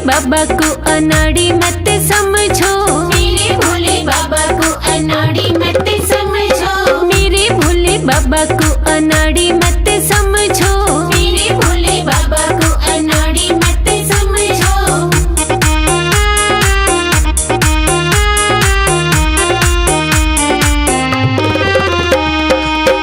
बाबा को अनाड़ी मत समझो, मेरे भोले बाबा को अनाड़ी मत समझो, मेरे भोले बाबा को अनाड़ी मत समझो, मेरे भोले बाबा को अनाड़ी मत समझो।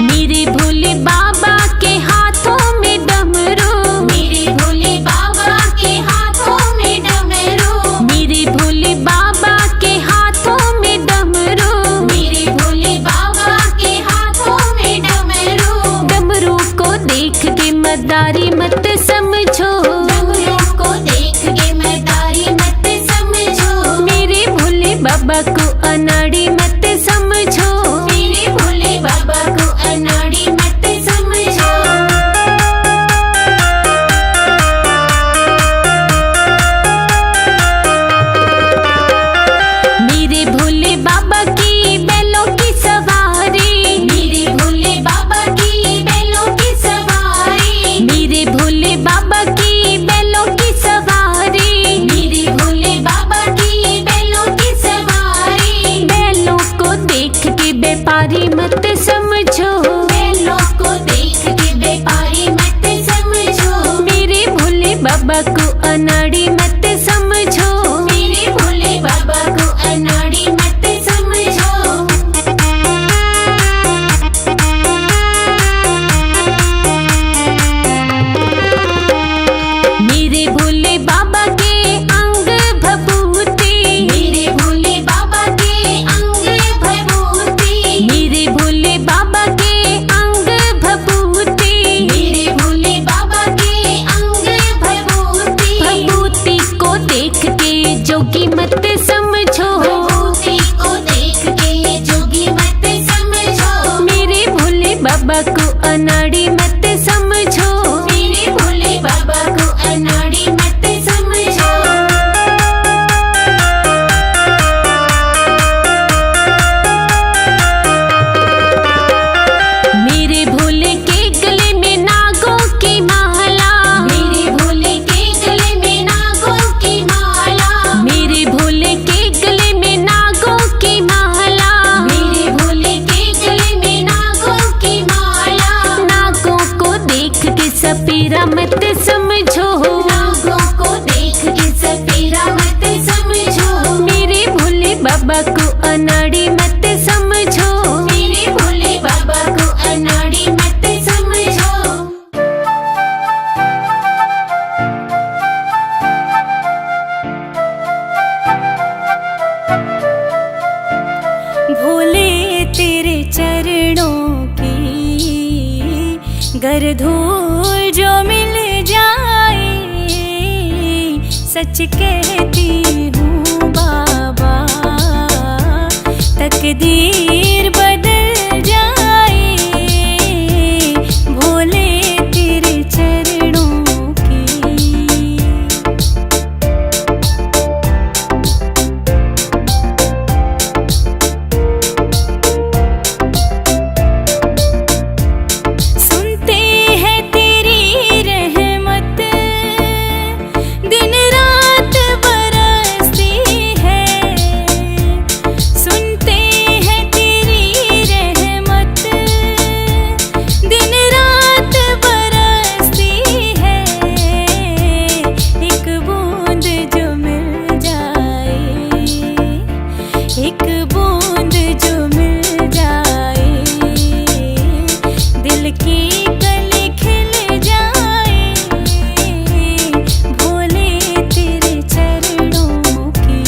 मेरे भोले बाबा के हाथों में डमरू, मेरे भोले बाबा के हाथों में डमरू, मेरे भोले बाबा के हाथों में डमरू, मेरे भोले बाबा के हाथों में डमरू। डमरू को देख के मदारी मत समझो, डमरू को देख के मदारी मत समझो, मेरे भोले बाबा को अनाड़ी मत समझो, मेरे भोले बाबा को अनाड़ी मत समझो। मेरे भोले बाबा की बैलों की सवारी, मेरे भोले बाबा की बैलों की सवारी, मेरे भोले बाबा की बैलों की सवारी, मेरे भोले बाबा की बैलों की सवारी। बैलों को देख के व्यापारी मत समझो, बैलों को देख के व्यापारी मत समझो, मेरे भोले बाबा को अनाड़ी मत समझो, मेरे भोले बाबा को अनाड़ी मत समझो। मेरे भोले बाबा के अंग भभूति, मेरे भोले बाबा के अंग भभूति, मेरे भोले बाबा के अंग भभूति, मेरे भोले बाबा के अंग भभूति। भभूति को देख के जोगी मत समझो, भभूति को देख के जोगी मत समझो, मेरे भोले बाबा को अनाड़ी मत समझो, मेरे भोले बाबा को अनाड़ी मत समझो। मेरे भोले के गले में नागों की माला, मेरे भोले के गले में नागों की माला, मेरे भोले के गले में नागों की माला, मेरे भोले के गले में नागों की माला। नागों को देख के सपेरा मत समझो, नागों को देख के सपेरा मत समझो, मेरे भोले बाबा को अनाड़ी मत समझो, मेरे भोले बाबा को अनाड़ी मत समझो। भोले तेरे चरणों की गर धूल जो मिल जाए, सच कहती हूँ बाबा तकदीर बदल जाए, भोले तेरे चरणों की। सुनते हैं तेरी रहमत दिन रात बरसती है, सुनते हैं तेरी रहमत दिन रात बरसती है, एक बूंद जो मिल जाए, एक बूंद जो मिल जाए, दिल की कली खिल जाए, भोले तेरे चरणों की।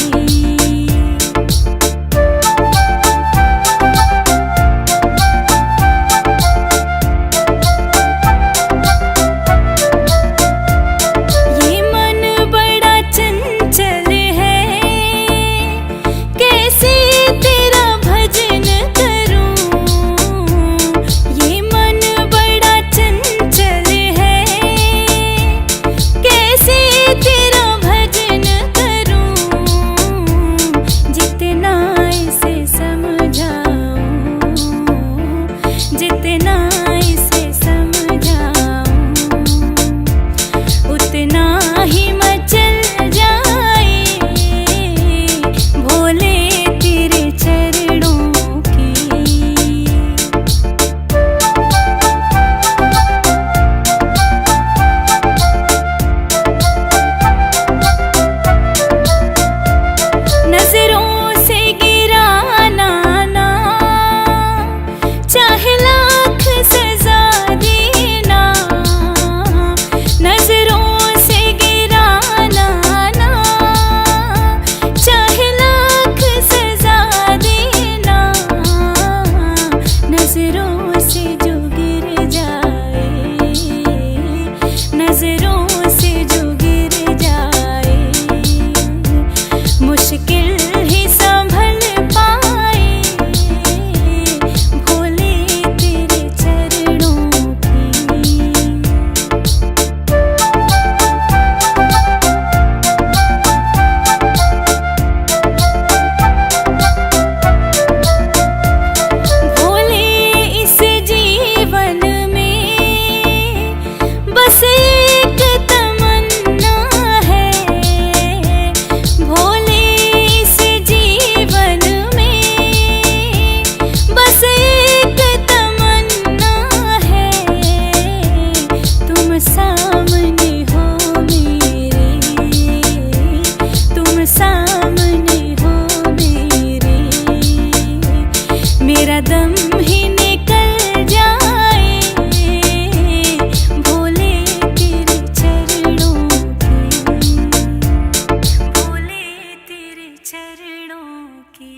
ये मन बड़ा चंचल है, कैसे कदम ही निकल जाए भोले तेरे चरणों की, भोले तेरे चरणों की।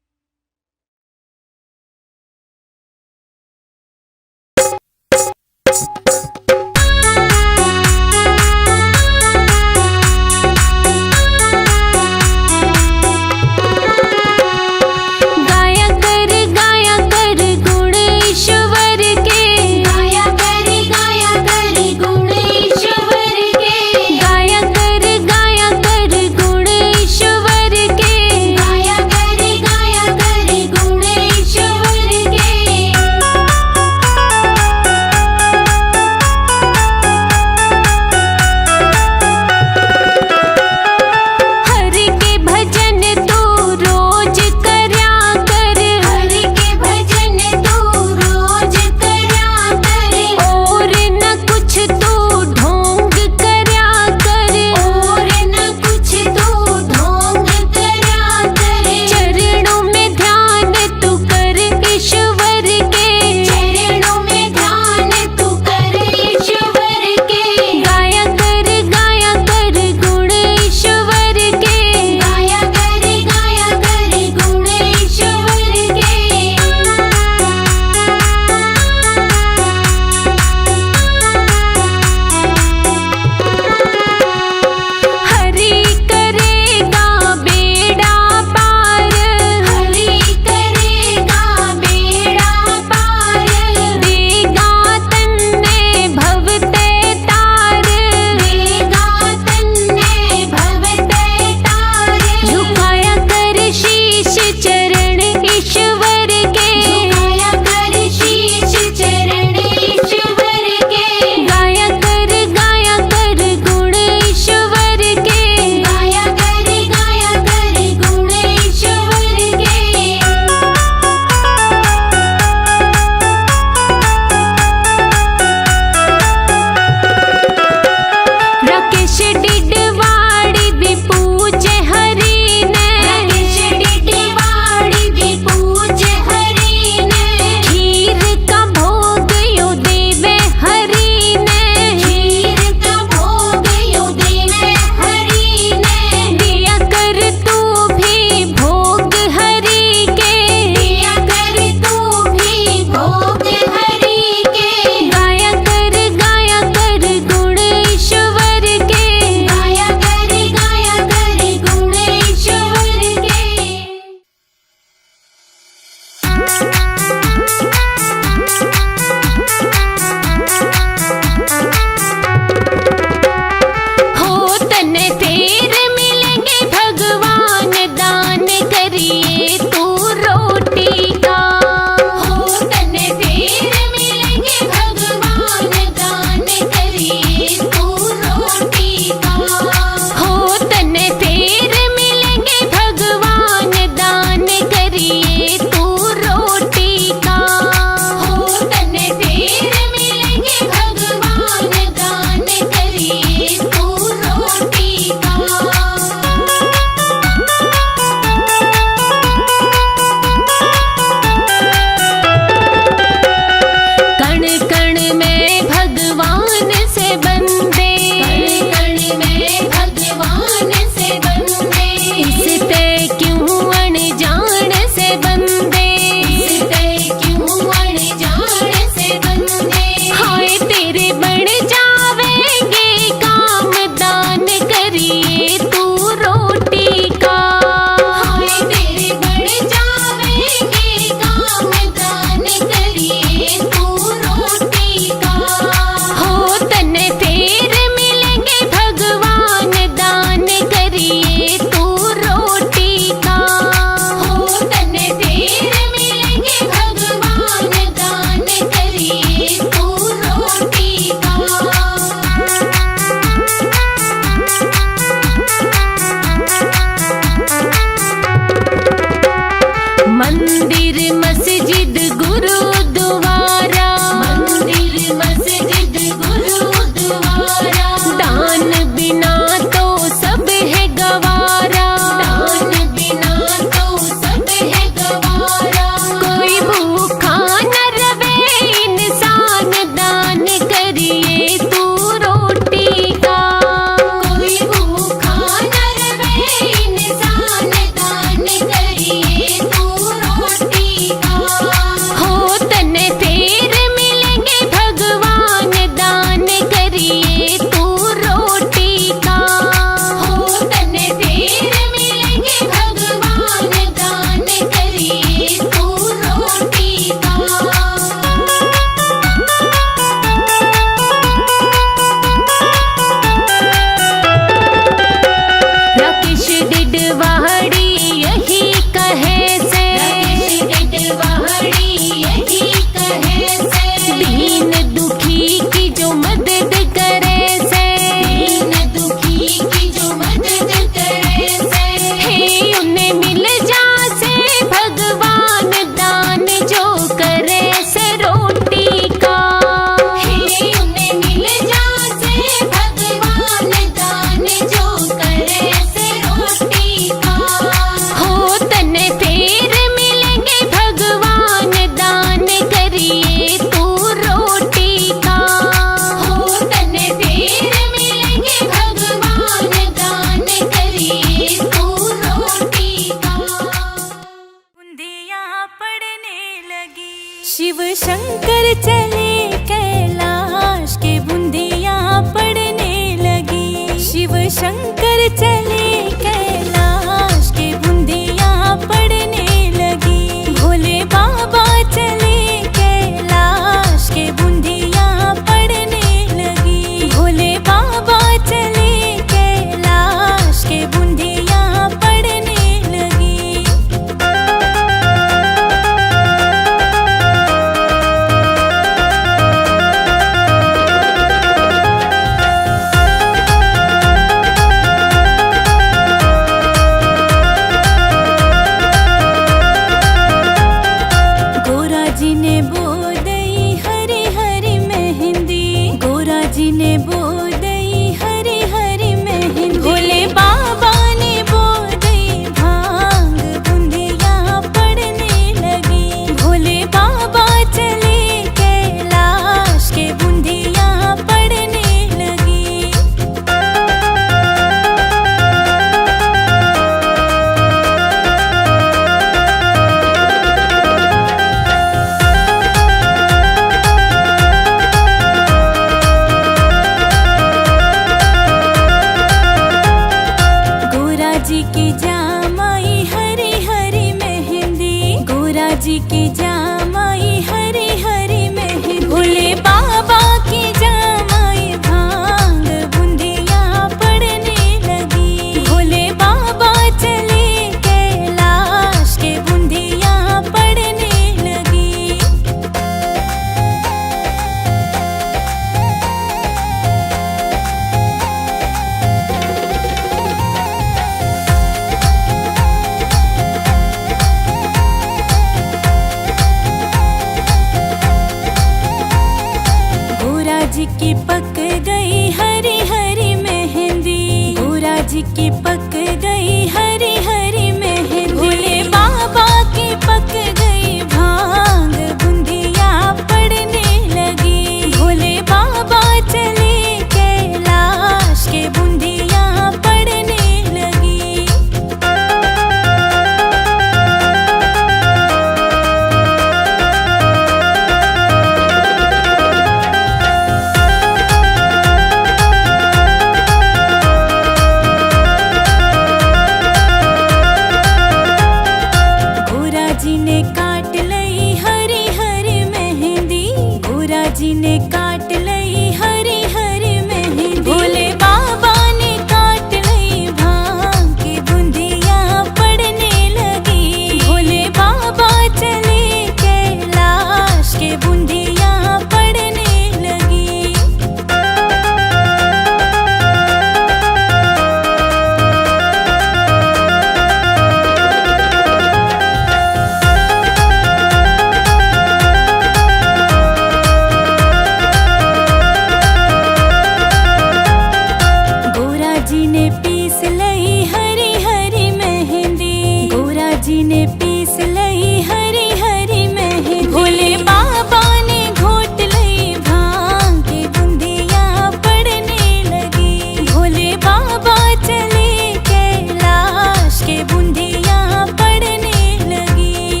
ने पीस लई हरी हरी मेहंदी। भोले बाबा ने घोट लई भांग की बूंदियां पड़ने लगी। भोले बाबा चले कैलाश के बूंदियां पड़ने लगी।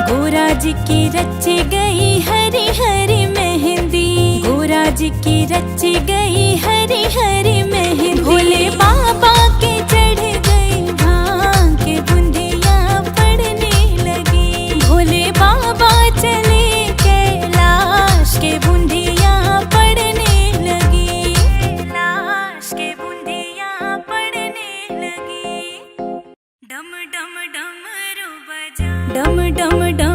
गोराज की रची गई हरी हरी मेहंदी। गोराज की रची गई हरी हरी मेहंदी। भोले बाबा के चढ़ गई भांग के बूंदियां पड़ने लगी। भोले बाबा चले कैलाश के बूंदियां पड़ने लगी। कैलाश के बूंदियां पड़ने लगी। डम डम डमरू बजा, डम डम डम